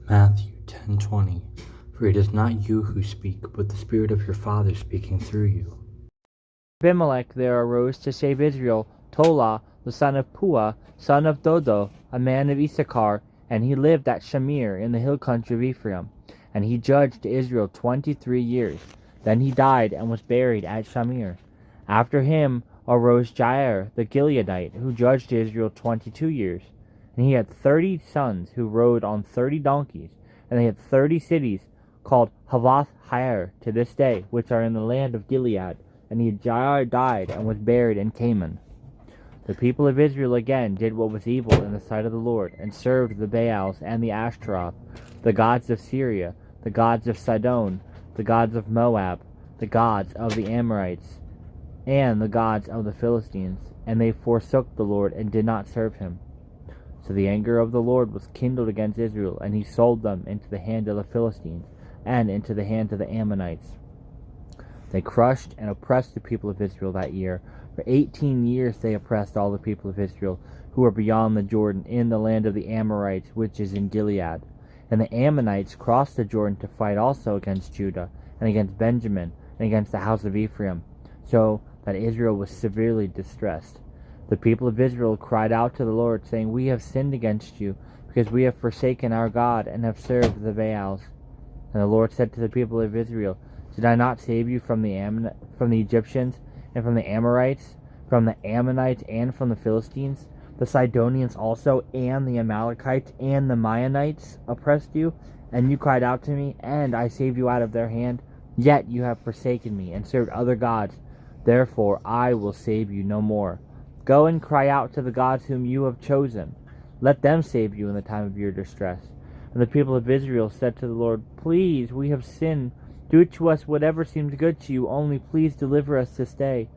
Matthew 10:20. For it is not you who speak, but the Spirit of your Father speaking through you. Abimelech there arose to save Israel, Tola, the son of Puah, son of Dodo, a man of Issachar, and he lived at Shamir in the hill country of Ephraim. And he judged Israel 23 years. Then he died and was buried at Shamir. After him arose Jair the Gileadite, who judged Israel 22 years. And he had 30 sons who rode on 30 donkeys, and they had 30 cities called Havoth Jair to this day, which are in the land of Gilead. And Jair died and was buried in Canaan. The people of Israel again did what was evil in the sight of the Lord, and served the Baals and the Ashtaroth, the gods of Syria, the gods of Sidon, the gods of Moab, the gods of the Amorites, and the gods of the Philistines. And they forsook the Lord and did not serve him. So the anger of the Lord was kindled against Israel, and he sold them into the hand of the Philistines, and into the hand of the Ammonites. They crushed and oppressed the people of Israel that year. For 18 years they oppressed all the people of Israel who were beyond the Jordan, in the land of the Amorites, which is in Gilead. And the Ammonites crossed the Jordan to fight also against Judah, and against Benjamin, and against the house of Ephraim, so that Israel was severely distressed. The people of Israel cried out to the Lord, saying, We have sinned against you, because we have forsaken our God, and have served the Baals. And the Lord said to the people of Israel, Did I not save you from the Egyptians, and from the Amorites, from the Ammonites, and from the Philistines? The Sidonians also, and the Amalekites, and the Maonites oppressed you, and you cried out to me, and I saved you out of their hand. Yet you have forsaken me, and served other gods. Therefore I will save you no more. Go and cry out to the gods whom you have chosen. Let them save you in the time of your distress. And the people of Israel said to the Lord, Please, we have sinned. Do to us whatever seems good to you, only please deliver us this day.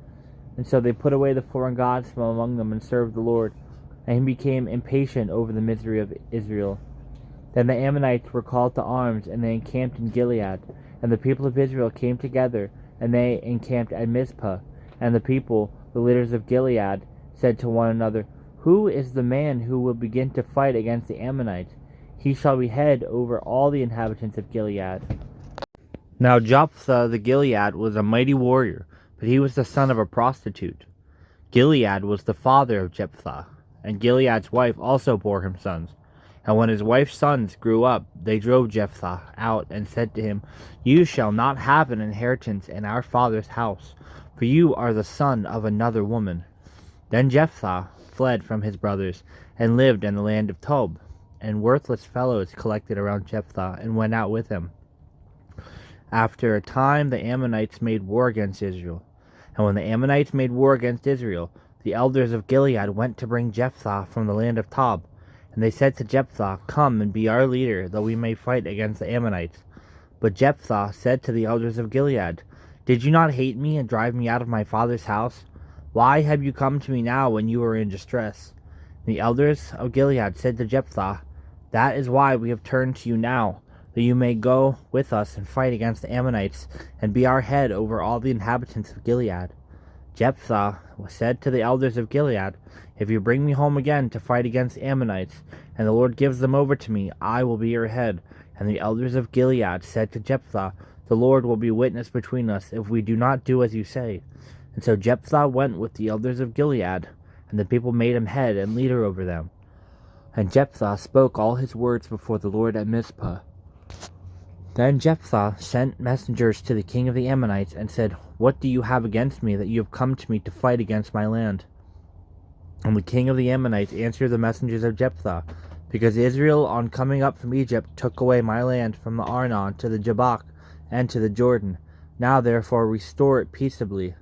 And so they put away the foreign gods from among them and served the Lord. And he became impatient over the misery of Israel. Then the Ammonites were called to arms, and they encamped in Gilead. And the people of Israel came together, and they encamped at Mizpah. And the people, the leaders of Gilead, said to one another, Who is the man who will begin to fight against the Ammonites? He shall be head over all the inhabitants of Gilead. Now Jephthah the Gilead was a mighty warrior, but he was the son of a prostitute. Gilead was the father of Jephthah, and Gilead's wife also bore him sons. And when his wife's sons grew up, they drove Jephthah out and said to him, You shall not have an inheritance in our father's house, for you are the son of another woman. Then Jephthah fled from his brothers, and lived in the land of Tob. And worthless fellows collected around Jephthah, and went out with him. After a time the Ammonites made war against Israel. And when the Ammonites made war against Israel, the elders of Gilead went to bring Jephthah from the land of Tob. And they said to Jephthah, Come and be our leader, that we may fight against the Ammonites. But Jephthah said to the elders of Gilead, Did you not hate me and drive me out of my father's house? Why have you come to me now when you are in distress? The elders of Gilead said to Jephthah, That is why we have turned to you now, that you may go with us and fight against the Ammonites, and be our head over all the inhabitants of Gilead. Jephthah said to the elders of Gilead, If you bring me home again to fight against the Ammonites, and the Lord gives them over to me, I will be your head. And the elders of Gilead said to Jephthah, The Lord will be witness between us, if we do not do as you say. And so Jephthah went with the elders of Gilead, and the people made him head and leader over them. And Jephthah spoke all his words before the Lord at Mizpah. Then Jephthah sent messengers to the king of the Ammonites, and said, What do you have against me, that you have come to me to fight against my land? And the king of the Ammonites answered the messengers of Jephthah, Because Israel, on coming up from Egypt, took away my land from the Arnon to the Jabbok, and to the Jordan. Now therefore restore it peaceably.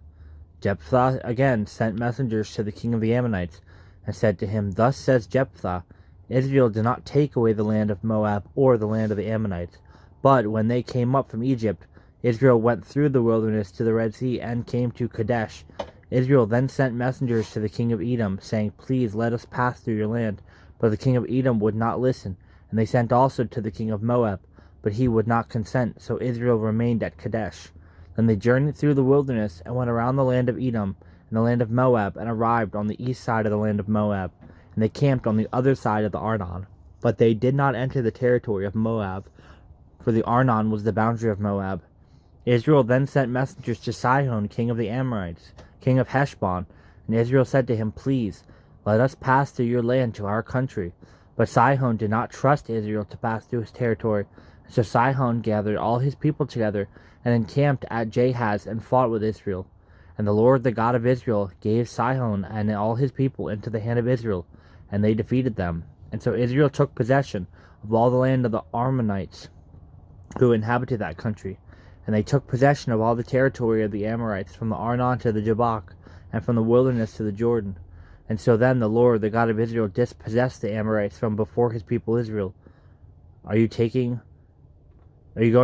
Jephthah again sent messengers to the king of the Ammonites, and said to him, Thus says Jephthah, Israel did not take away the land of Moab or the land of the Ammonites. But when they came up from Egypt, Israel went through the wilderness to the Red Sea, and came to Kadesh. Israel then sent messengers to the king of Edom, saying, Please let us pass through your land. But the king of Edom would not listen. And they sent also to the king of Moab, but he would not consent. So Israel remained at Kadesh. Then they journeyed through the wilderness, and went around the land of Edom and the land of Moab, and arrived on the east side of the land of Moab. And they camped on the other side of the Arnon. but they did not enter the territory of Moab, for the Arnon was the boundary of Moab. Israel then sent messengers to Sihon, king of the Amorites, king of Heshbon, and Israel said to him, "Please, let us pass through your land to our country." But Sihon did not trust Israel to pass through his territory. So Sihon gathered all his people together and encamped at Jahaz and fought with Israel. And the Lord, the God of Israel, gave Sihon and all his people into the hand of Israel, and they defeated them. And so Israel took possession of all the land of the Ammonites who inhabited that country. And they took possession of all the territory of the Amorites, from the Arnon to the Jabbok, and from the wilderness to the Jordan. And so then the Lord, the God of Israel, dispossessed the Amorites from before his people Israel. Are you going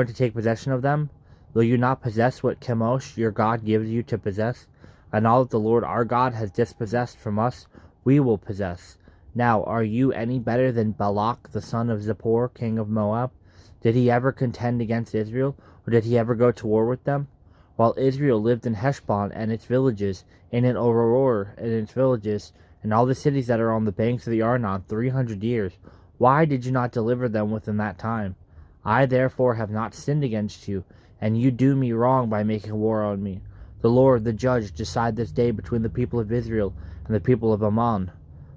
to take possession of them? Will you not possess what Chemosh your God gives you to possess? And all that the Lord our God has dispossessed from us, we will possess. Now, are you any better than Balak the son of Zippor, king of Moab? Did he ever contend against Israel, or did he ever go to war with them? While Israel lived in Heshbon and its villages, and in Aroer and its villages, and all the cities that are on the banks of the Arnon 300 years, why did you not deliver them within that time? I therefore have not sinned against you, and you do me wrong by making war on me. The Lord, the judge, decide this day between the people of Israel and the people of Ammon.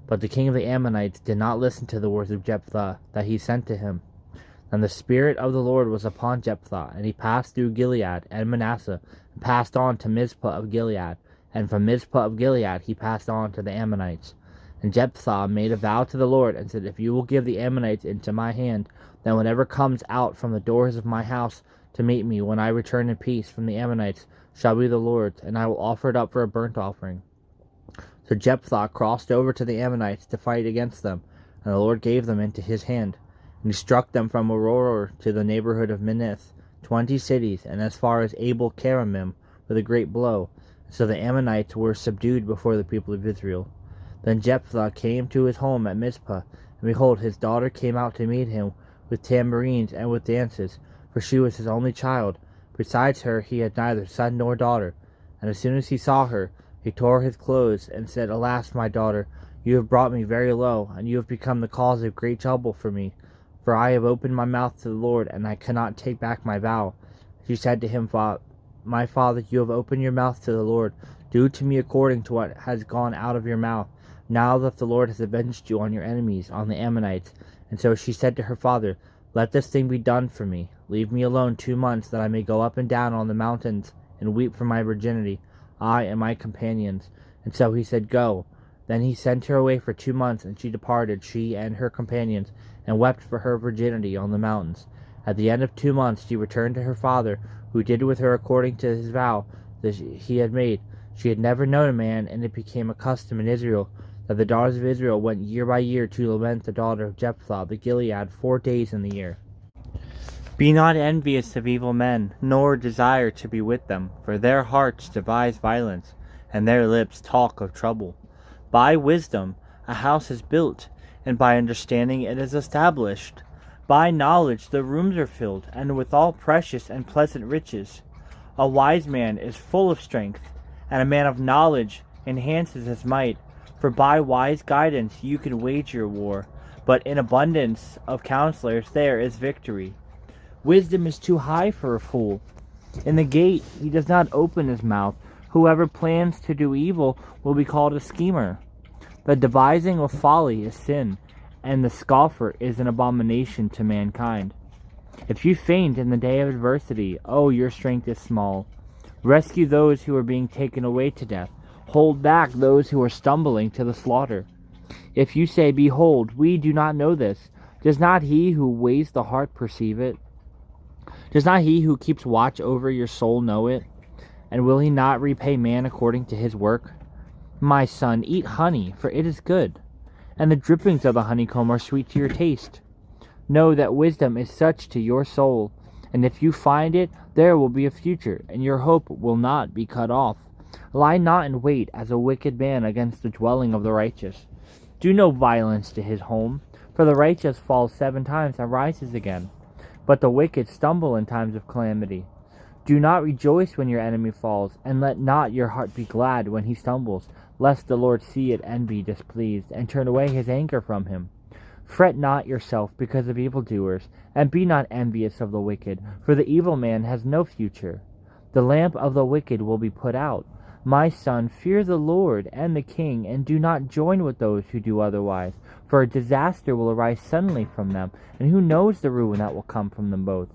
But the king of the Ammonites did not listen to the words of Jephthah that he sent to him. And the Spirit of the Lord was upon Jephthah, and he passed through Gilead and Manasseh, and passed on to Mizpah of Gilead. And from Mizpah of Gilead he passed on to the Ammonites. And Jephthah made a vow to the Lord, and said, "If you will give the Ammonites into my hand, then whatever comes out from the doors of my house to meet me when I return in peace from the Ammonites shall be the Lord's, and I will offer it up for a burnt offering." So Jephthah crossed over to the Ammonites to fight against them, and the Lord gave them into his hand. And he struck them from Aroer to the neighborhood of Minnith, 20 cities, and as far as Abel Keramim, with a great blow. So the Ammonites were subdued before the people of Israel. Then Jephthah came to his home at Mizpah, and behold, his daughter came out to meet him with tambourines and with dances, for she was his only child. Besides her he had neither son nor daughter. And as soon as he saw her, he tore his clothes, and said, "Alas, my daughter, you have brought me very low, and you have become the cause of great trouble for me. For I have opened my mouth to the Lord, and I cannot take back my vow." She said to him, "My father, you have opened your mouth to the Lord. Do to me according to what has gone out of your mouth, now that the Lord has avenged you on your enemies, on the Ammonites." And so she said to her father, "Let this thing be done for me. Leave me alone 2 months, that I may go up and down on the mountains and weep for my virginity, I and my companions." And so he said, "Go." Then he sent her away for 2 months, and she departed, she and her companions, and wept for her virginity on the mountains. At the end of 2 months she returned to her father, who did with her according to his vow that he had made. She had never known a man, and it became a custom in Israel that the daughters of Israel went year by year to lament the daughter of Jephthah the Gilead 4 days in the year. Be not envious of evil men, nor desire to be with them, for their hearts devise violence, and their lips talk of trouble. By wisdom a house is built, and by understanding it is established. By knowledge the rooms are filled, and with all precious and pleasant riches. A wise man is full of strength, and a man of knowledge enhances his might. For by wise guidance you can wage your war, but in abundance of counselors there is victory. Wisdom is too high for a fool. In the gate he does not open his mouth. Whoever plans to do evil will be called a schemer. The devising of folly is sin, and the scoffer is an abomination to mankind. If you faint in the day of adversity, oh, your strength is small. Rescue those who are being taken away to death. Hold back those who are stumbling to the slaughter. If you say, "Behold, we do not know this," does not he who weighs the heart perceive it? Does not he who keeps watch over your soul know it? And will he not repay man according to his work? My son, eat honey, for it is good, and the drippings of the honeycomb are sweet to your taste. Know that wisdom is such to your soul, and if you find it, there will be a future, and your hope will not be cut off. Lie not in wait as a wicked man against the dwelling of the righteous. Do no violence to his home, for the righteous falls 7 times and rises again, but the wicked stumble in times of calamity. Do not rejoice when your enemy falls, and let not your heart be glad when he stumbles, lest the Lord see it and be displeased, and turn away his anger from him. Fret not yourself because of evildoers, and be not envious of the wicked, for the evil man has no future. The lamp of the wicked will be put out. My son, fear the Lord and the king, and do not join with those who do otherwise, for a disaster will arise suddenly from them, and who knows the ruin that will come from them both.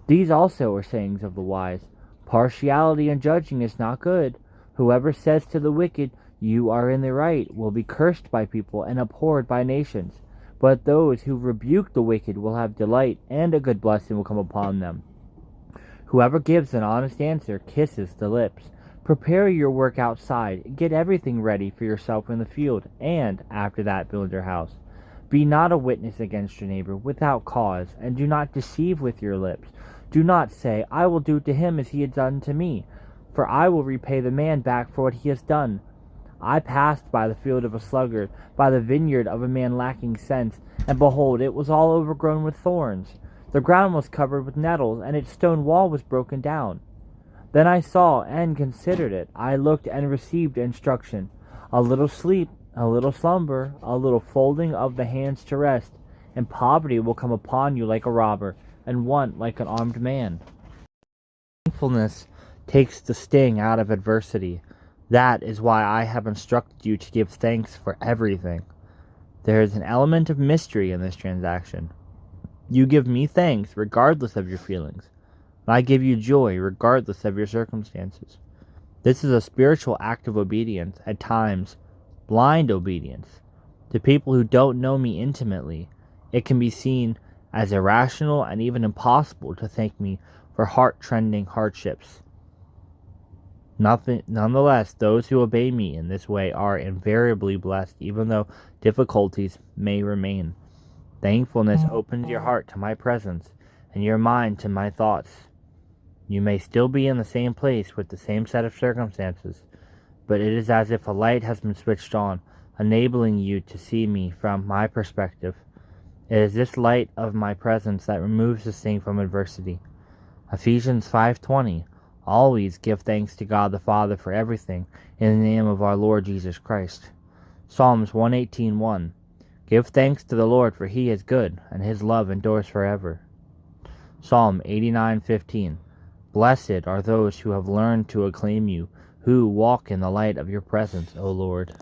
These also are sayings of the wise. Partiality in judging is not good. Whoever says to the wicked, "You are in the right," will be cursed by people and abhorred by nations. But those who rebuke the wicked will have delight, and a good blessing will come upon them. Whoever gives an honest answer kisses the lips. Prepare your work outside, get everything ready for yourself in the field, and after that build your house. Be not a witness against your neighbor without cause, and do not deceive with your lips. Do not say, "I will do to him as he had done to me, for I will repay the man back for what he has done." I passed by the field of a sluggard, by the vineyard of a man lacking sense, and behold, it was all overgrown with thorns. The ground was covered with nettles, and its stone wall was broken down. Then I saw and considered it. I looked and received instruction. A little sleep, a little slumber, a little folding of the hands to rest, and poverty will come upon you like a robber, and want like an armed man. Thankfulness takes the sting out of adversity. That is why I have instructed you to give thanks for everything. There is an element of mystery in this transaction. You give me thanks regardless of your feelings. I give you joy regardless of your circumstances. This is a spiritual act of obedience, at times blind obedience. To people who don't know me intimately, it can be seen as irrational and even impossible to thank me for heart-trending hardships. Nonetheless, those who obey me in this way are invariably blessed, even though difficulties may remain. Thankfulness opens your heart to my presence, and your mind to my thoughts. You may still be in the same place with the same set of circumstances, but it is as if a light has been switched on, enabling you to see me from my perspective. It is this light of my presence that removes the sting from adversity. Ephesians 5:20. Always give thanks to God the Father for everything, in the name of our Lord Jesus Christ. Psalms 118:1. Give thanks to the Lord, for he is good, and his love endures forever. Psalm 89:15. Blessed are those who have learned to acclaim you, who walk in the light of your presence, O Lord.